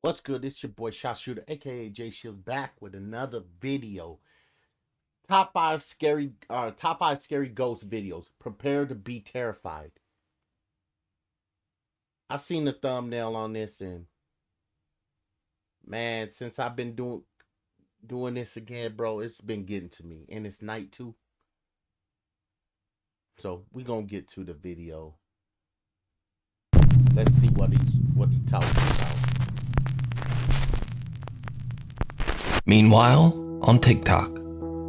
What's good? It's your boy Shot Shooter, aka Jay Shields, back with another video. Top five scary ghost videos. Prepare to be terrified. I seen the thumbnail on this, and man, since I've been doing this again, bro, it's been getting to me, and it's night too. So we gonna get to the video. Let's see what he talking about. Meanwhile, on TikTok,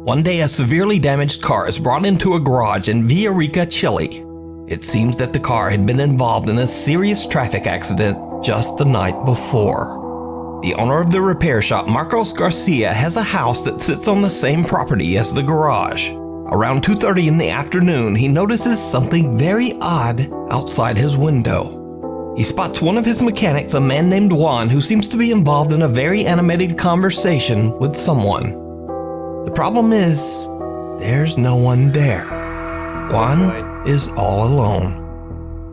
one day a severely damaged car is brought into a garage in Villarrica, Chile. It seems that the car had been involved in a serious traffic accident just the night before. The owner of the repair shop, Marcos Garcia, has a house that sits on the same property as the garage. Around 2:30 in the afternoon, he notices something very odd outside his window. He spots one of his mechanics, a man named Juan, who seems to be involved in a very animated conversation with someone. The problem is, there's no one there. Juan is all alone.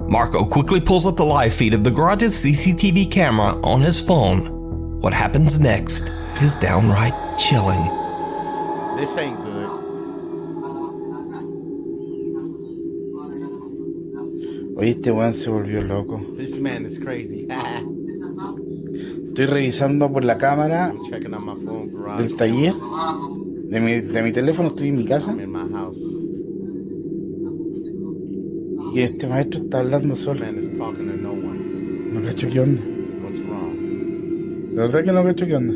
Marco quickly pulls up the live feed of the garage's CCTV camera on his phone. What happens next is downright chilling. This ain't good. Oye, este weón se volvió loco. This man is crazy. Estoy revisando por la cámara I'm checking out my phone garage. del taller, de mi teléfono, estoy en mi casa, I'm in my house. y este maestro está hablando This solo. man is talking to no one. No cacho qué onda. What's wrong? De verdad que no cacho qué onda.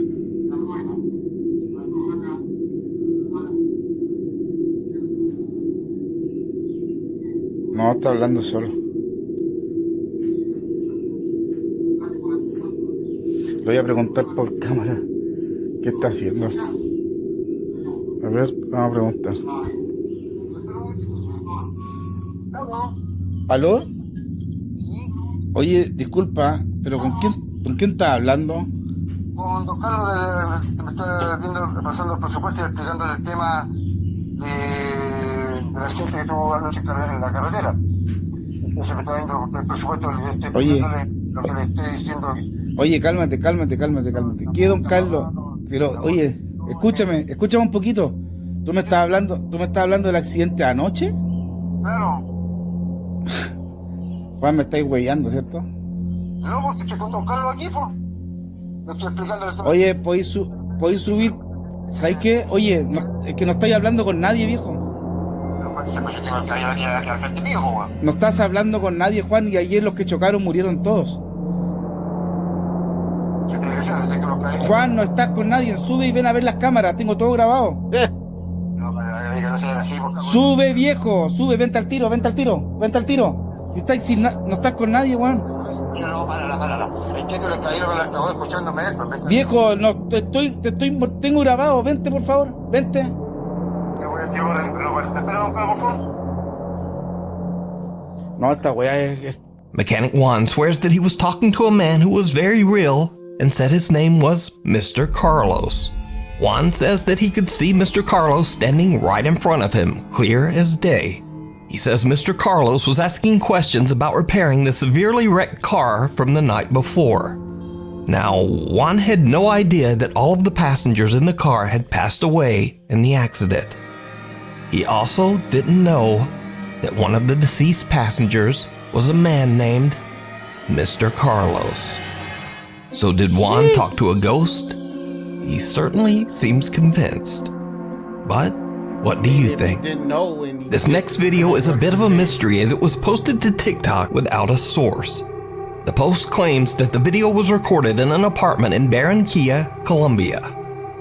No, está hablando solo. Le voy a preguntar por cámara qué está haciendo. A ver, vamos a preguntar. ¿Aló? Oye, disculpa, pero ¿con quién estás hablando? Con don Carlos, que me está pasando el presupuesto y explicando el tema del accidente que tuvo anoche en la carretera. Entonces me está viendo el presupuesto, le estoy explicándole lo que le estoy diciendo. Oye, cálmate. ¿Qué, don Carlos? Pero, oye, escúchame un poquito. ¿Tú me estás hablando del accidente de anoche? Claro, Juan, me estáis huellando, ¿cierto? no, pues estoy con don Carlos aquí, pues. Le estoy explicándole todo. Oye, ¿podéis subir? ¿Sabes qué? Oye, es que no estáis hablando con nadie, viejo. Pero pues, se tengo que ir aquí al frente mío, pues, weón. No estás hablando con nadie, Juan, y ayer los que chocaron murieron todos. ¿Qué tiene que ser? Desde que los caí. Juan, no estás con nadie, sube y ven a ver las cámaras, tengo todo grabado. No, que no sea así, porque... Sube, viejo, sube, vente al tiro. Si no estás con nadie, Juan. No, párala. Entiendo que cayeron con el altavoz escuchándome. Viejo, no, tengo grabado, vente por favor, vente. Yo voy a tirar, pero espera, don Carlos, por favor. No, esta weá es... Mechanic Juan swears that he was talking to a man who was very real and said his name was Mr. Carlos. Juan says that he could see Mr. Carlos standing right in front of him, clear as day. He says Mr. Carlos was asking questions about repairing the severely wrecked car from the night before. Now, Juan had no idea that all of the passengers in the car had passed away in the accident. He also didn't know that one of the deceased passengers was a man named Mr. Carlos. So did Juan talk to a ghost? He certainly seems convinced. But what do you think? Didn't know when This next video is a bit of a mystery as it was posted to TikTok without a source. The post claims that the video was recorded in an apartment in Barranquilla, Colombia.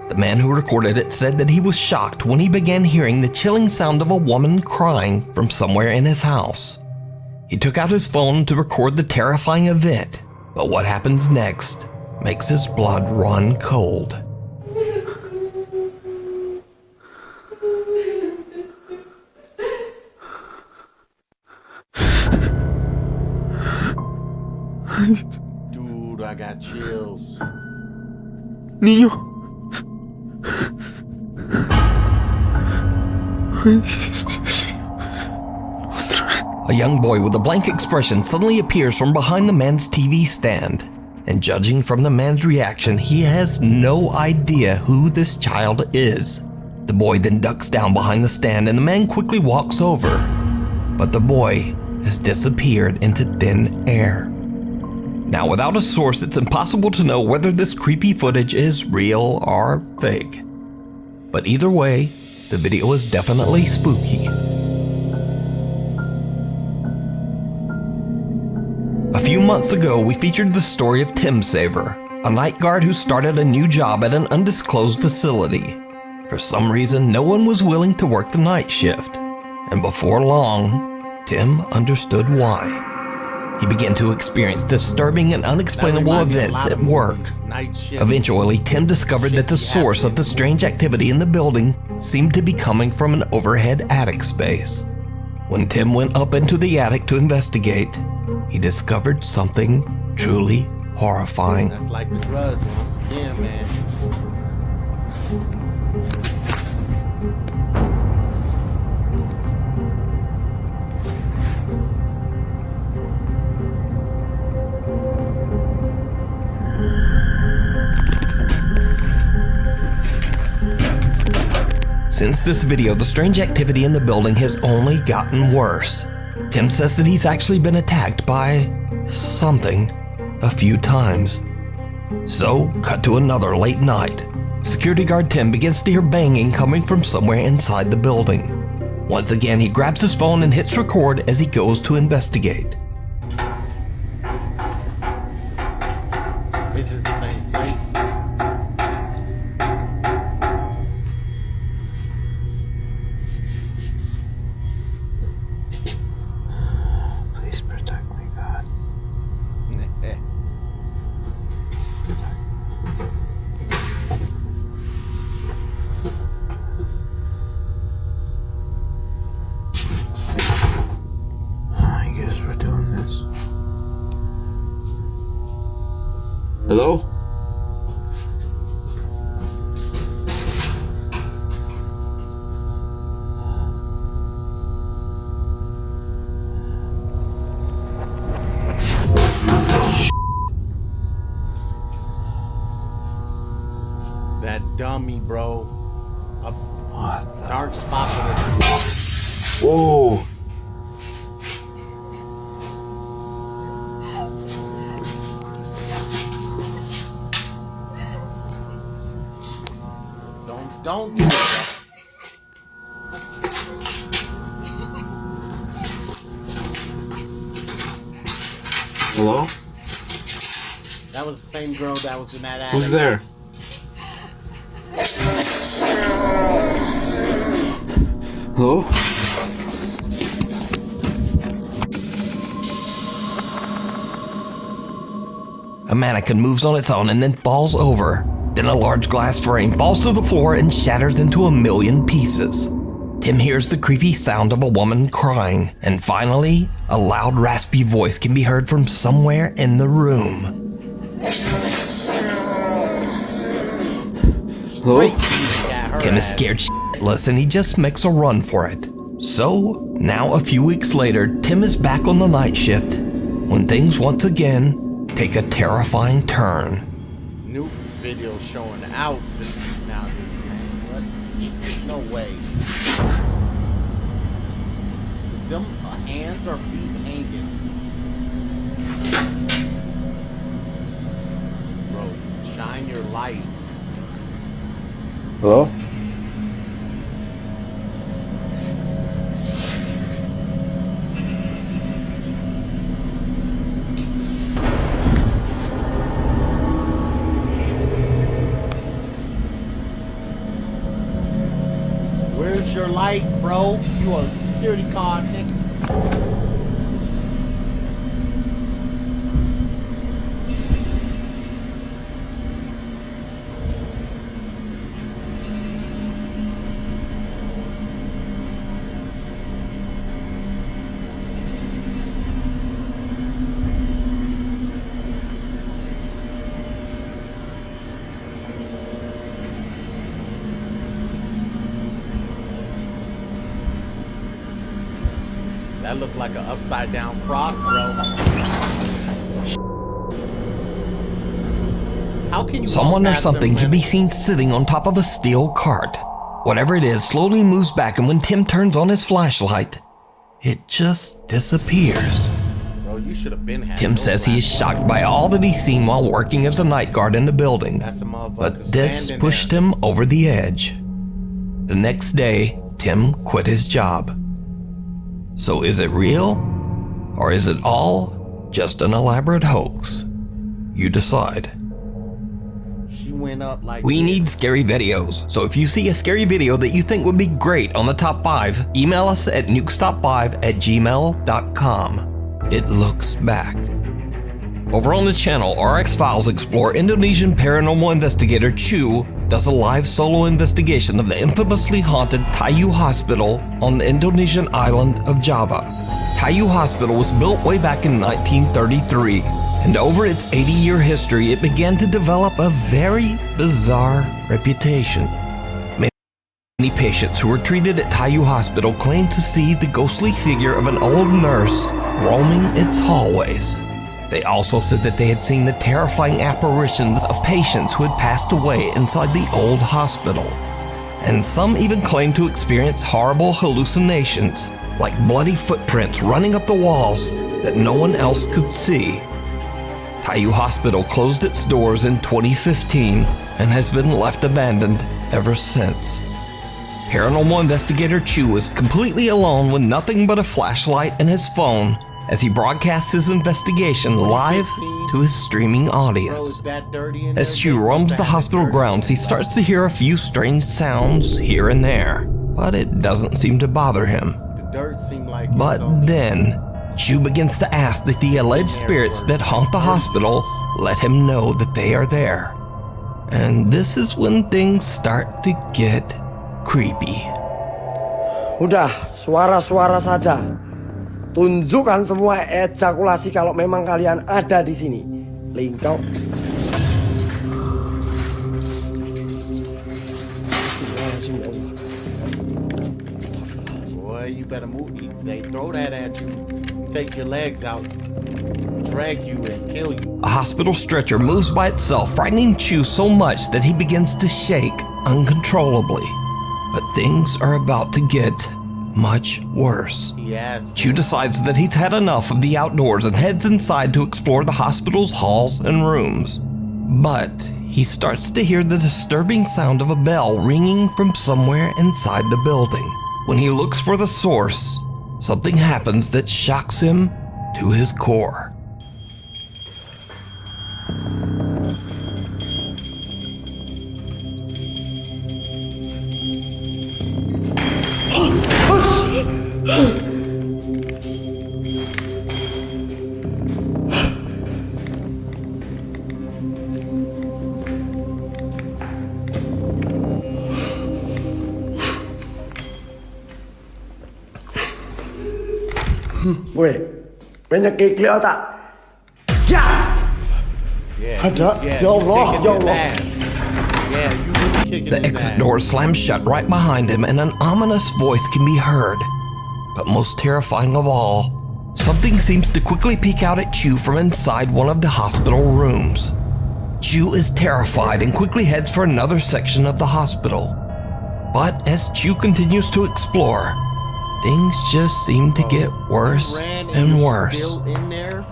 The man who recorded it said that he was shocked when he began hearing the chilling sound of a woman crying from somewhere in his house. He took out his phone to record the terrifying event, but what happens next makes his blood run cold. dude, I got chills. Niño. A young boy with a blank expression suddenly appears from behind the man's TV stand. and judging from the man's reaction, he has no idea who this child is. The boy then ducks down behind the stand and the man quickly walks over, but the boy has disappeared into thin air. Now, without a source, it's impossible to know whether this creepy footage is real or fake. But either way, the video is definitely spooky. A few months ago, we featured the story of Tim Saver, a night guard who started a new job at an undisclosed facility. For some reason, no one was willing to work the night shift, and before long, Tim understood why. He began to experience disturbing and unexplainable events at work. Eventually, Tim discovered that the source of the strange activity in the building seemed to be coming from an overhead attic space. When Tim went up into the attic to investigate, he discovered something truly horrifying. That's like The Grudge once again, man. Since this video, the strange activity in the building has only gotten worse. Tim says that he's actually been attacked by something a few times. So, cut to another late night. Security guard Tim begins to hear banging coming from somewhere inside the building. Once again, he grabs his phone and hits record as he goes to investigate. Is it the same place? Please protect me, God. I guess we're doing this. Hello? That dummy, bro. A What the? dark spot with it. Whoa! Don't do it. Hello? That was the same girl that was in that attic. Who's there? Hello? A mannequin moves on its own and then falls over. Then a large glass frame falls to the floor and shatters into a million pieces. Tim hears the creepy sound of a woman crying, and finally, a loud raspy voice can be heard from somewhere in the room. Hello? Tim is scared shitless and he just makes a run for it. So, now a few weeks later, Tim is back on the night shift when things once again take a terrifying turn. New video showing out now, man. What? No way. Is them hands or feet hanging? Bro, shine your light. Hello? Where's your light, bro? You a security guard, nigga. That looked like an upside down cross, bro. How can you Someone walk or past something them can be rentals? seen sitting on top of a steel cart. Whatever it is slowly moves back, and when Tim turns on his flashlight, it just disappears. Bro, you should have been had Tim no says he is flashlight. shocked by all that he's seen while working as a night guard in the building. That's a motherfucker But this standing pushed there. him over the edge. The next day, Tim quit his job. So is it real? Or is it all just an elaborate hoax? You decide. She went up like We this. need scary videos, so if you see a scary video that you think would be great on the top 5, email us at nukestop5@gmail.com. It looks back. Over on the channel, RX Files explore Indonesian paranormal investigator Chu does a live solo investigation of the infamously haunted Tayu Hospital on the Indonesian island of Java. Tayu Hospital was built way back in 1933, and over its 80-year history, it began to develop a very bizarre reputation. Many patients who were treated at Tayu Hospital claimed to see the ghostly figure of an old nurse roaming its hallways. They also said that they had seen the terrifying apparitions of patients who had passed away inside the old hospital. And some even claimed to experience horrible hallucinations, like bloody footprints running up the walls that no one else could see. Tayu Hospital closed its doors in 2015 and has been left abandoned ever since. Paranormal investigator Chu is completely alone with nothing but a flashlight and his phone as he broadcasts his investigation live to his streaming Bro, audience. is that dirty in As there? Chu roams the hospital grounds, he starts to hear a few strange sounds here and there, but it doesn't seem to bother him. The dirt seemed like it's But only- then, Chu begins to ask that the alleged spirits that haunt the hospital let him know that they are there. And this is when things start to get creepy. Udah, suara-suara saja. Tunjukkan semua ejakulasi kalau memang kalian ada di sini. Lingkau. Boy, you better move. They throw that at you, take your legs out, drag you and kill you. A hospital stretcher moves by itself, frightening Chu so much that he begins to shake uncontrollably. But things are about to get much worse. He asked. Chu decides that he's had enough of the outdoors and heads inside to explore the hospital's halls and rooms. But he starts to hear the disturbing sound of a bell ringing from somewhere inside the building. When he looks for the source, something happens that shocks him to his core. Weh, menyekik lihat tak? Ya! Yeah, Ada. yeah, Ya Allah, kicking ya his Allah. ass. Yeah, you really kicking The his exit ass. door slams shut right behind him, and an ominous voice can be heard. But most terrifying of all, something seems to quickly peek out at Chu from inside one of the hospital rooms. Chu is terrified and quickly heads for another section of the hospital. But as Chu continues to explore, things just seem to get worse Ran and you're worse. Still in there.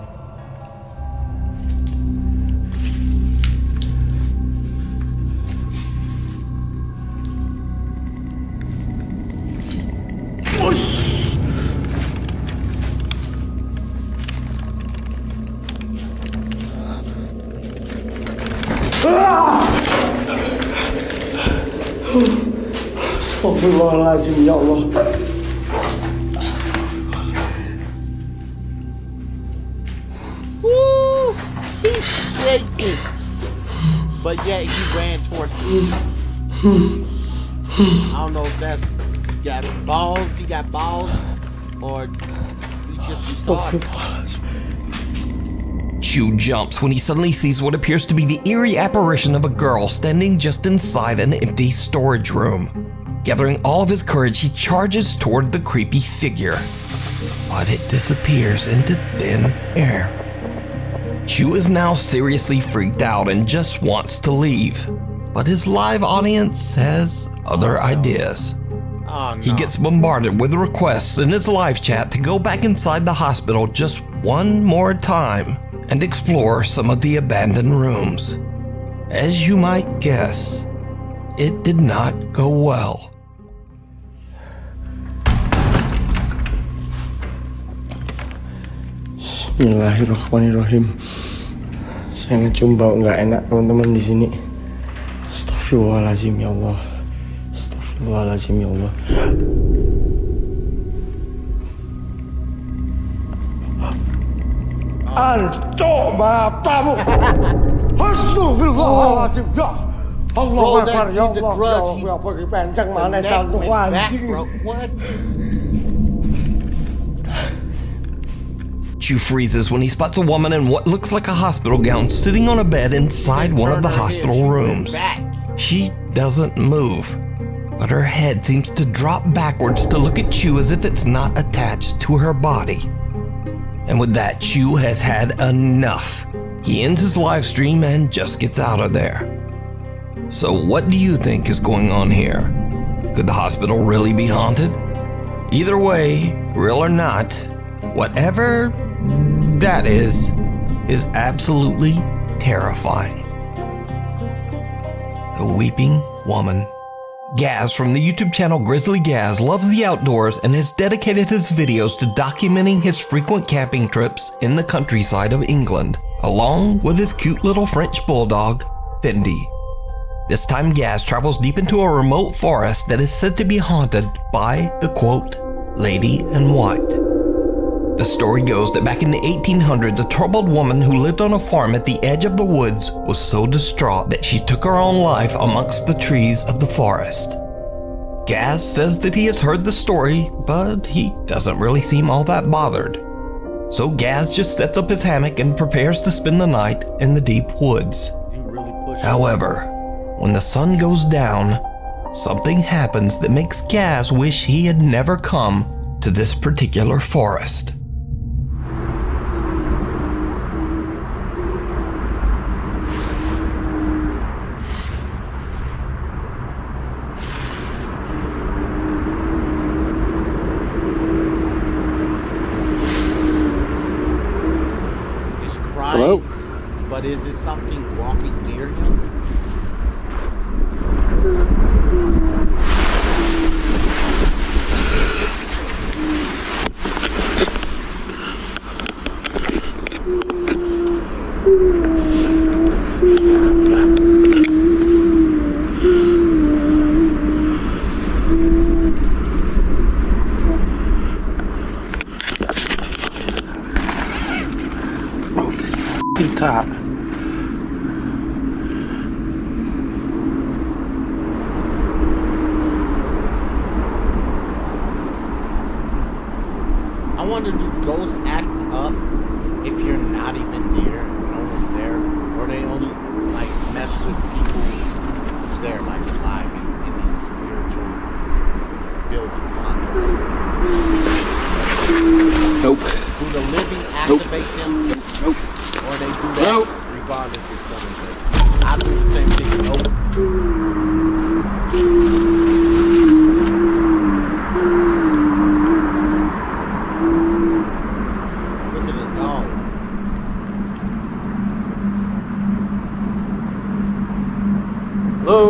Astagfirullahaladzim, ya Allah. Woo! He's shaking. But yet he ran towards me. I don't know if that's he got balls, or he just retarded. Chu jumps when he suddenly sees what appears to be the eerie apparition of a girl standing just inside an empty storage room. Gathering all of his courage, he charges toward the creepy figure, but it disappears into thin air. Chu is now seriously freaked out and just wants to leave. But his live audience has other ideas. Oh, no. He gets bombarded with requests in his live chat to go back inside the hospital just one more time and explore some of the abandoned rooms. As you might guess, it did not go well. Bismillahirrahmanirrahim. Saya ngecium bau nggak enak teman-teman di sini. Astagfirullahaladzim ya Allah. Astagfirullahaladzim ya Allah. Ancok matamu. Astagfirullahaladzim ya Allah. Akbar ya Allah. Ya Allah, pergi penceng mana jantung anjing. What? Chu freezes when he spots a woman in what looks like a hospital gown sitting on a bed inside one of the hospital rooms. She doesn't move, but her head seems to drop backwards to look at Chu as if it's not attached to her body. And with that, Chu has had enough. He ends his live stream and just gets out of there. So what do you think is going on here? Could the hospital really be haunted? Either way, real or not, whatever that is absolutely terrifying. The Weeping Woman. Gaz from the YouTube channel Grizzly Gaz loves the outdoors and has dedicated his videos to documenting his frequent camping trips in the countryside of England, along with his cute little French bulldog, Fendi. This time Gaz travels deep into a remote forest that is said to be haunted by the quote, Lady in White. The story goes that back in the 1800s, a troubled woman who lived on a farm at the edge of the woods was so distraught that she took her own life amongst the trees of the forest. Gaz says that he has heard the story, but he doesn't really seem all that bothered. So Gaz just sets up his hammock and prepares to spend the night in the deep woods. However, when the sun goes down, something happens that makes Gaz wish he had never come to this particular forest. Hello? But is it something walking near him? Top. I wonder, do ghosts act up if you're not even near, no one's there, or they only like mess with people who's there, like alive in these spiritual buildings, haunted places? Nope. Do the living activate them? Nope. Or they do that regardless if someone's there? I do the same thing. Nope. Look at the dog. Hello?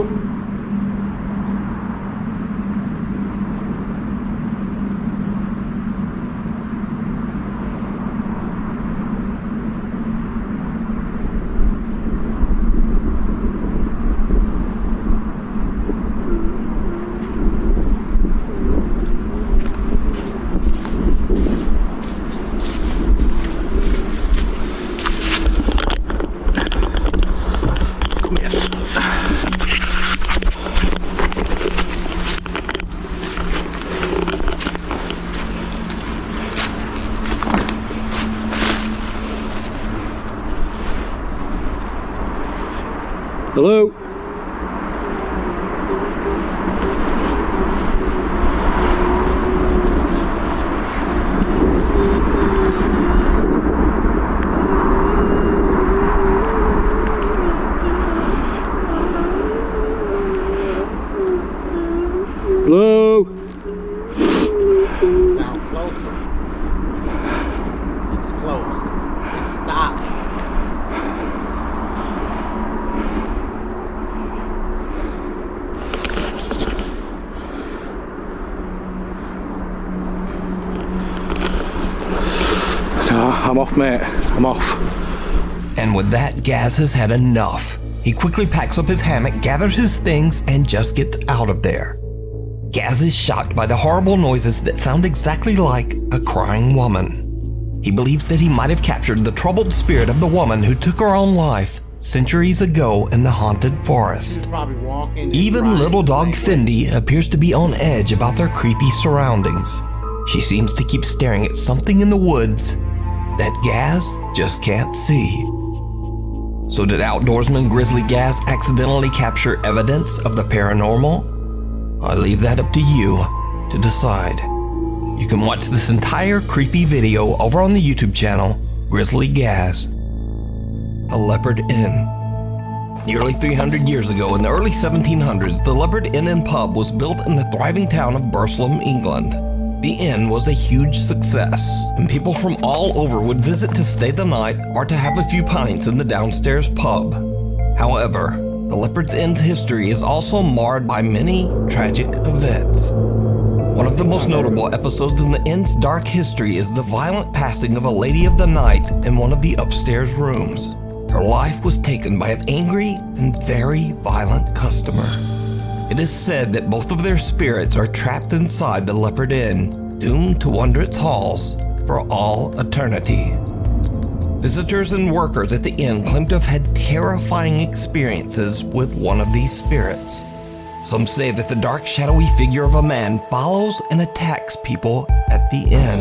Hello? Mate, I'm off. And with that, Gaz has had enough. He quickly packs up his hammock, gathers his things, and just gets out of there. Gaz is shocked by the horrible noises that sound exactly like a crying woman. He believes that he might have captured the troubled spirit of the woman who took her own life centuries ago in the haunted forest. Probably walking. Even little dog Fendi appears to be on edge about their creepy surroundings. She seems to keep staring at something in the woods that Gaz just can't see. So did outdoorsman Grizzly Gaz accidentally capture evidence of the paranormal? I leave that up to you to decide. You can watch this entire creepy video over on the YouTube channel, Grizzly Gaz. The Leopard Inn. Nearly 300 years ago, in the early 1700s, the Leopard Inn and Pub was built in the thriving town of Burslem, England. The inn was a huge success, and people from all over would visit to stay the night or to have a few pints in the downstairs pub. However, the Leopard's Inn's history is also marred by many tragic events. One of the most notable episodes in the inn's dark history is the violent passing of a lady of the night in one of the upstairs rooms. Her life was taken by an angry and very violent customer. It is said that both of their spirits are trapped inside the Leopard Inn, doomed to wander its halls for all eternity. Visitors and workers at the inn claim to have had terrifying experiences with one of these spirits. Some say that the dark, shadowy figure of a man follows and attacks people at the inn,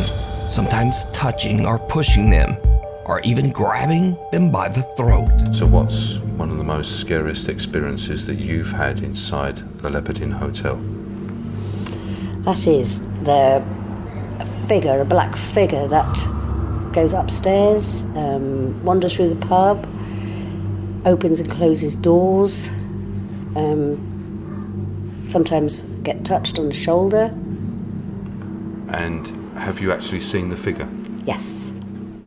sometimes touching or pushing them, or even grabbing them by the throat. So what's one of the most scariest experiences that you've had inside the Leopard Inn Hotel? That is the figure, a black figure that goes upstairs, wanders through the pub, opens and closes doors, sometimes get touched on the shoulder. And have you actually seen the figure? Yes.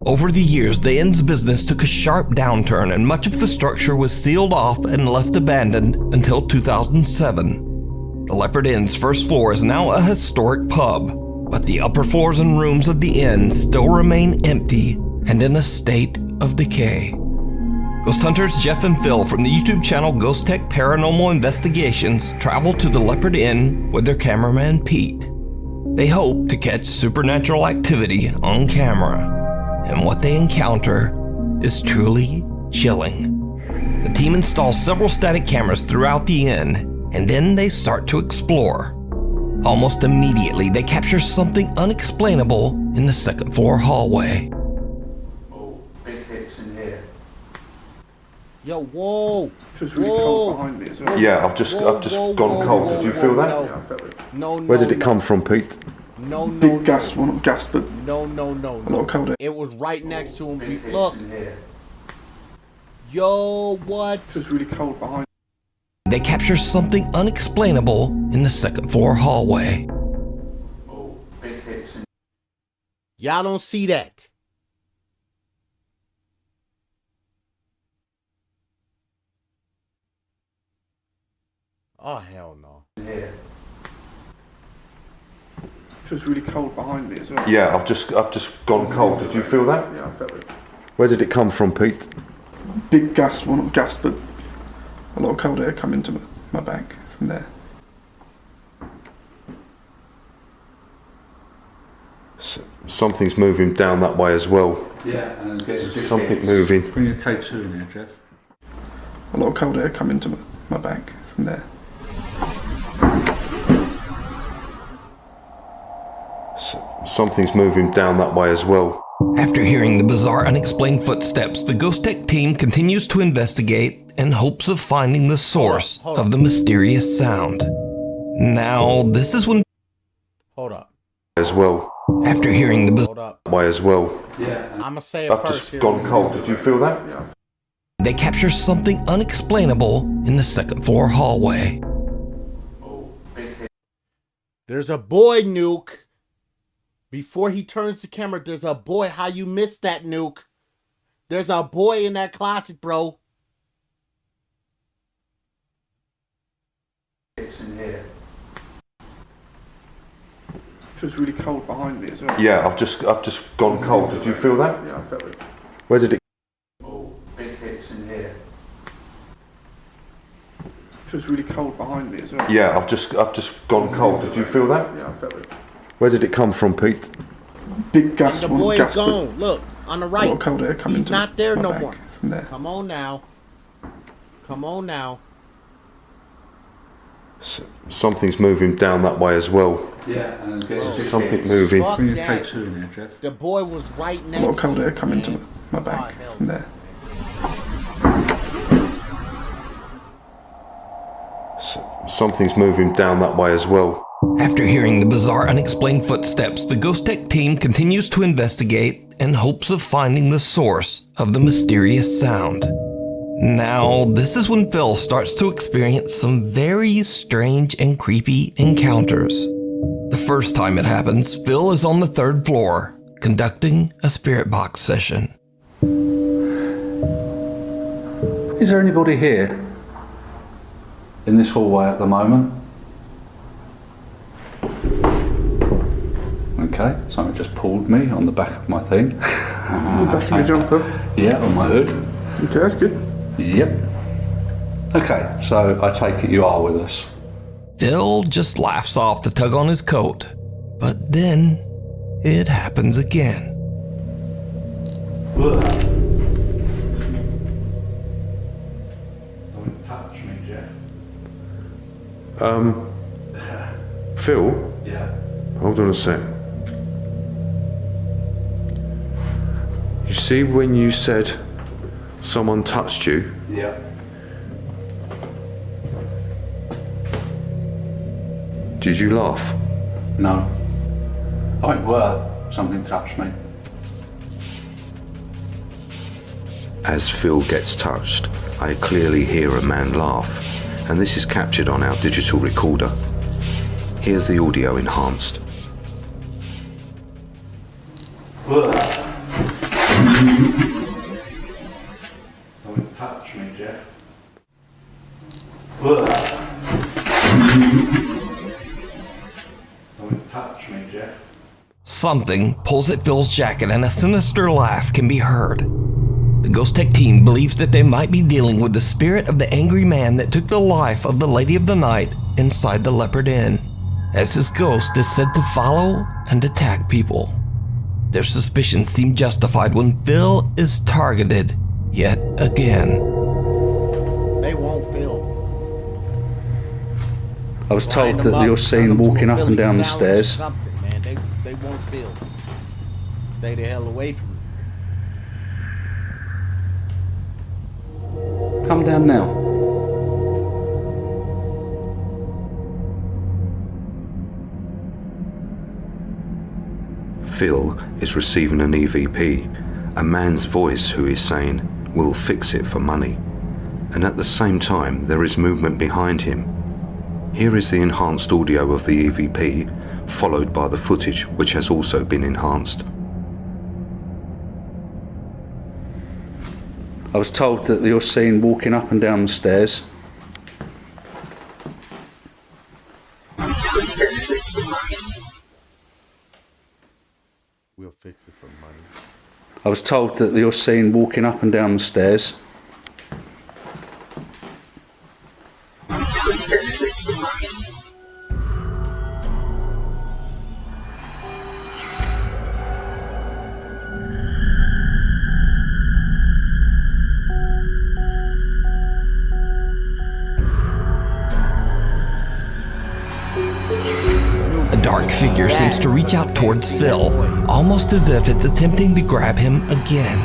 Over the years, the inn's business took a sharp downturn and much of the structure was sealed off and left abandoned until 2007. The Leopard Inn's first floor is now a historic pub, but the upper floors and rooms of the inn still remain empty and in a state of decay. Ghost hunters Jeff and Phil from the YouTube channel Ghost Tech Paranormal Investigations travel to the Leopard Inn with their cameraman Pete. They hope to catch supernatural activity on camera, and what they encounter is truly chilling. The team installs several static cameras throughout the inn, and then they start to explore. Almost immediately, they capture something unexplainable in the second floor hallway. Oh, big hits in here. Yo, whoa! Feels really cold behind me as well. Yeah, I've just gone cold. Did you feel that? Yeah, I felt it. No, Where did it come from, Pete? No, no, Big gas, well not gas, but no, a lot of cold air. It was right next to him. Big hits Look, in here. yo, what? Feels really cold behind. They capture something unexplainable in the second floor hallway. Oh, big hits in Y'all don't see that. Oh, hell no. here. Feels really cold behind me as well. Yeah, I've just gone cold. Did you feel that? Yeah, I felt it. Where did it come from, Pete? Big gas, well not gas, but a lot of cold air come into my back from there. Something's moving down that way as well. Yeah, and get some big Something hits. moving. Bring your K2 in here, Jeff. A lot of cold air come into my back from there. Something's moving down that way as well. After hearing the bizarre, unexplained footsteps, the Ghost Tech team continues to investigate in hopes of finding the source of the mysterious sound. Now, this is when... Hold up. As well. After hearing the Hold up. Way as well. Yeah. I'm gonna say it I've first. just here. gone cold. Did you feel that? they capture something unexplainable in the second floor hallway. Oh, big hit. There's a boy, Nuke. Before he turns the camera, there's a boy. How you missed that, Nuke? There's a boy in that closet, bro. Hits in here. Feels really cold behind me as well. Yeah, I've just gone cold. Did you feel that? Yeah, I felt it. Where did it? Oh, big hits in here. Feels really cold behind me as well. Yeah, I've just gone cold. Did you feel that? Yeah, I felt it. Where did it come from, Pete? Big gas. The well, boy is gas, but gone. Look, on the A lot right. of cold air coming He's to not there my no back more. from there. Come on now. Come on now. Something's moving down that way as well. Yeah, and it gets big Something hits. moving. Fuck Bring your that. K2 in here, Trev. The boy was right A next lot of cold to air me, coming to man. my back Oh, hell from no. there. Something's moving down that way as well. After hearing the bizarre, unexplained footsteps, the Ghost Tech team continues to investigate in hopes of finding the source of the mysterious sound. Now, this is when Phil starts to experience some very strange and creepy encounters. The first time it happens, Phil is on the 3rd floor, conducting a spirit box session. Is there anybody here in this hallway at the moment? Okay, something just pulled me on the back of my thing. Back in your jumper. Yeah, on my hood. Okay, that's good. Yep. Okay, so I take it you are with us. Phil just laughs off the tug on his coat, but then it happens again. Don't touch me, Jeff. Phil, Yeah. hold on a sec. You see when you said someone touched you? Yeah. Did you laugh? No. I went, well, something touched me. As Phil gets touched, I clearly hear a man laugh, and this is captured on our digital recorder. Here's the audio enhanced. Don't touch me, Jeff. Don't touch me, Jeff. Something pulls at Phil's jacket and a sinister laugh can be heard. The Ghost Tech team believes that they might be dealing with the spirit of the angry man that took the life of the Lady of the Night inside the Leopard Inn, as his ghost is said to follow and attack people. Their suspicions seem justified when Phil is targeted yet again. They won't feel. I was Line told them that up, you're turn seen them to a walking up and Philly down the salad or stairs. something, man. They won't feel. Stay the hell away from me. Come down now. Phil is receiving an EVP, a man's voice who is saying, "We'll fix it for money." And at the same time, there is movement behind him. Here is the enhanced audio of the EVP, followed by the footage, which has also been enhanced. I was told that you're seen walking up and down the stairs. We'll fix it for money. I was told that you're seen walking up and down the stairs. A dark figure seems to reach out towards Phil, almost as if it's attempting to grab him again.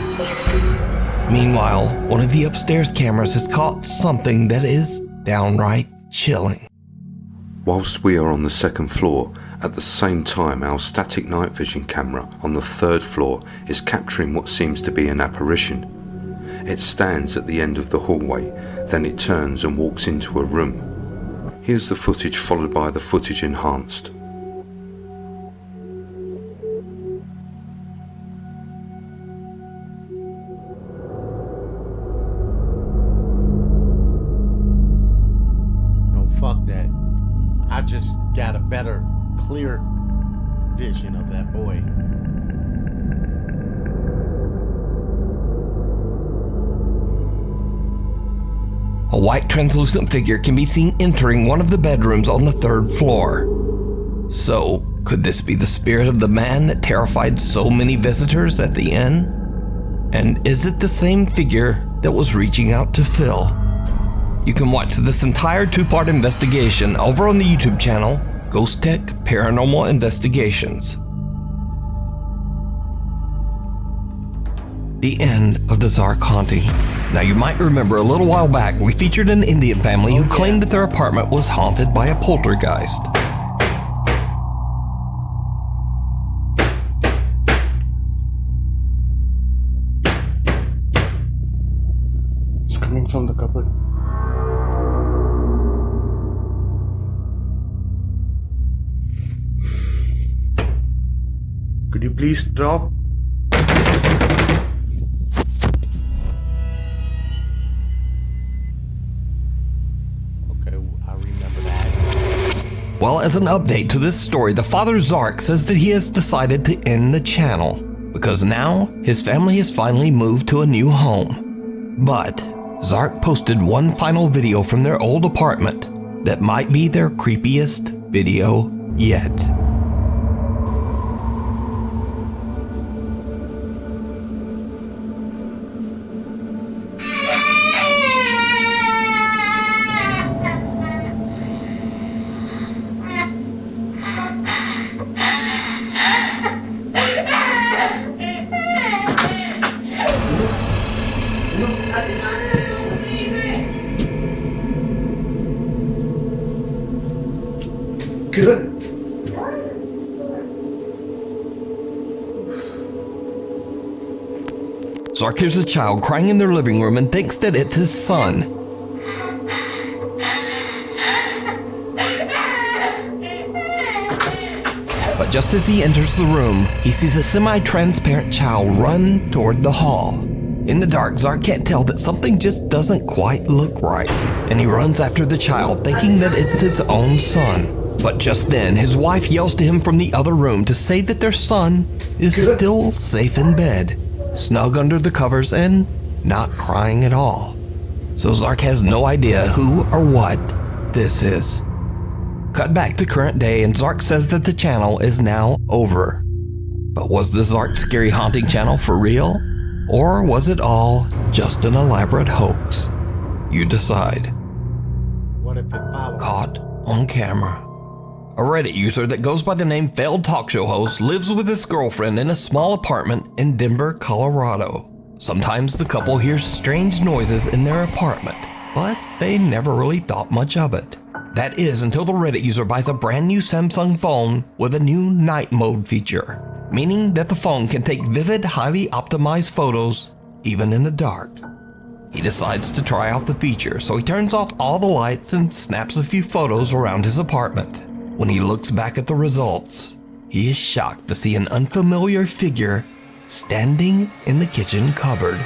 Meanwhile, one of the upstairs cameras has caught something that is downright chilling. Whilst we are on the second floor, at the same time our static night vision camera on the third floor is capturing what seems to be an apparition. It stands at the end of the hallway, then it turns and walks into a room. Here's the footage followed by the footage enhanced. No, fuck that. I just got a better, clear vision of that boy. A white translucent figure can be seen entering one of the bedrooms on the 3rd floor. So, could this be the spirit of the man that terrified so many visitors at the inn? And is it the same figure that was reaching out to Phil? You can watch this entire 2-part investigation over on the YouTube channel, Ghost Tech Paranormal Investigations. The end of the Zark haunting. Now you might remember a little while back we featured an Indian family who claimed that their apartment was haunted by a poltergeist. It's coming from the cupboard. Could you please stop? Well, as an update to this story, the father Zark says that he has decided to end the channel because now his family has finally moved to a new home. But Zark posted one final video from their old apartment that might be their creepiest video yet. Good. Zark hears a child crying in their living room and thinks that it's his son. But just as he enters the room, he sees a semi-transparent child run toward the hall. In the dark, Zark can't tell that something just doesn't quite look right, and he runs after the child thinking that it's his own son. But just then, his wife yells to him from the other room to say that their son is still safe in bed, snug under the covers and not crying at all. So Zark has no idea who or what this is. Cut back to current day and Zark says that the channel is now over. But was the Zark Scary Haunting channel for real? Or was it all just an elaborate hoax? You decide. What if it followed? Caught on camera. A Reddit user that goes by the name Failed Talk Show Host lives with his girlfriend in a small apartment in Denver, Colorado. Sometimes the couple hears strange noises in their apartment, but they never really thought much of it. That is until the Reddit user buys a brand new Samsung phone with a new night mode feature, meaning that the phone can take vivid, highly optimized photos even in the dark. He decides to try out the feature, so he turns off all the lights and snaps a few photos around his apartment. When he looks back at the results, he is shocked to see an unfamiliar figure standing in the kitchen cupboard.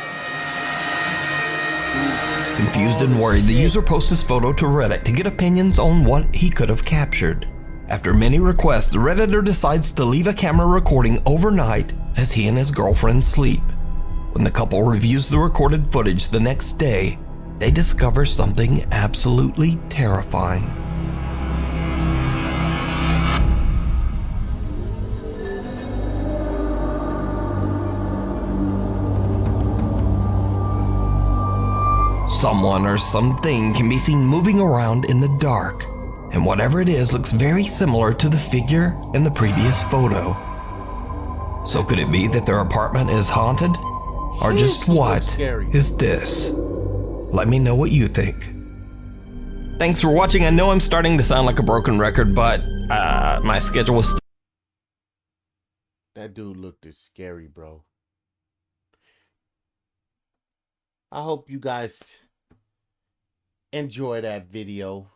Confused and worried, the user posts his photo to Reddit to get opinions on what he could have captured. After many requests, the Redditor decides to leave a camera recording overnight as he and his girlfriend sleep. When the couple reviews the recorded footage the next day, they discover something absolutely terrifying. Someone or something can be seen moving around in the dark, and whatever it is looks very similar to the figure in the previous photo. So could it be that their apartment is haunted? Or just what is this? Let me know what you think. Thanks for watching. I know I'm starting to sound like a broken record, but my schedule was... That dude looked scary, bro. I hope you guys enjoy that video.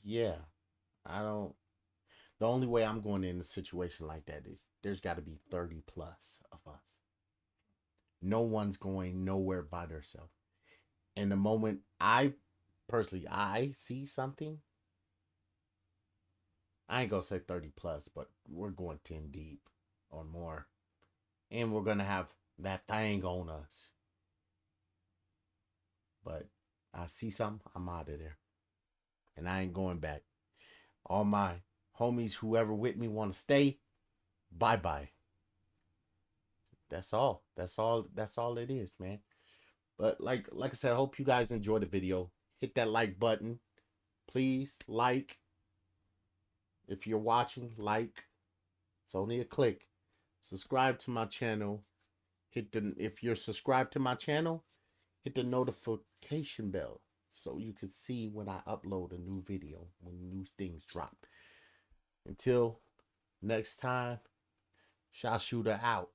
Yeah, the only way I'm going in a situation like that is there's got to be 30 plus of us. No one's going nowhere by themselves. And the moment I see something, I ain't gonna say 30 plus, but we're going 10 deep or more. And we're gonna have that thing on us. But I see something, I'm out of there. And I ain't going back. All my homies, whoever with me want to stay, bye-bye. That's all. That's all it is, man. But like I said, I hope you guys enjoyed the video. Hit that like button. Please like. If you're watching, like. It's only a click. Subscribe to my channel. If you're subscribed to my channel, hit the notification bell so you can see when I upload a new video, when new things drop. Until next time, Shot Shooter out.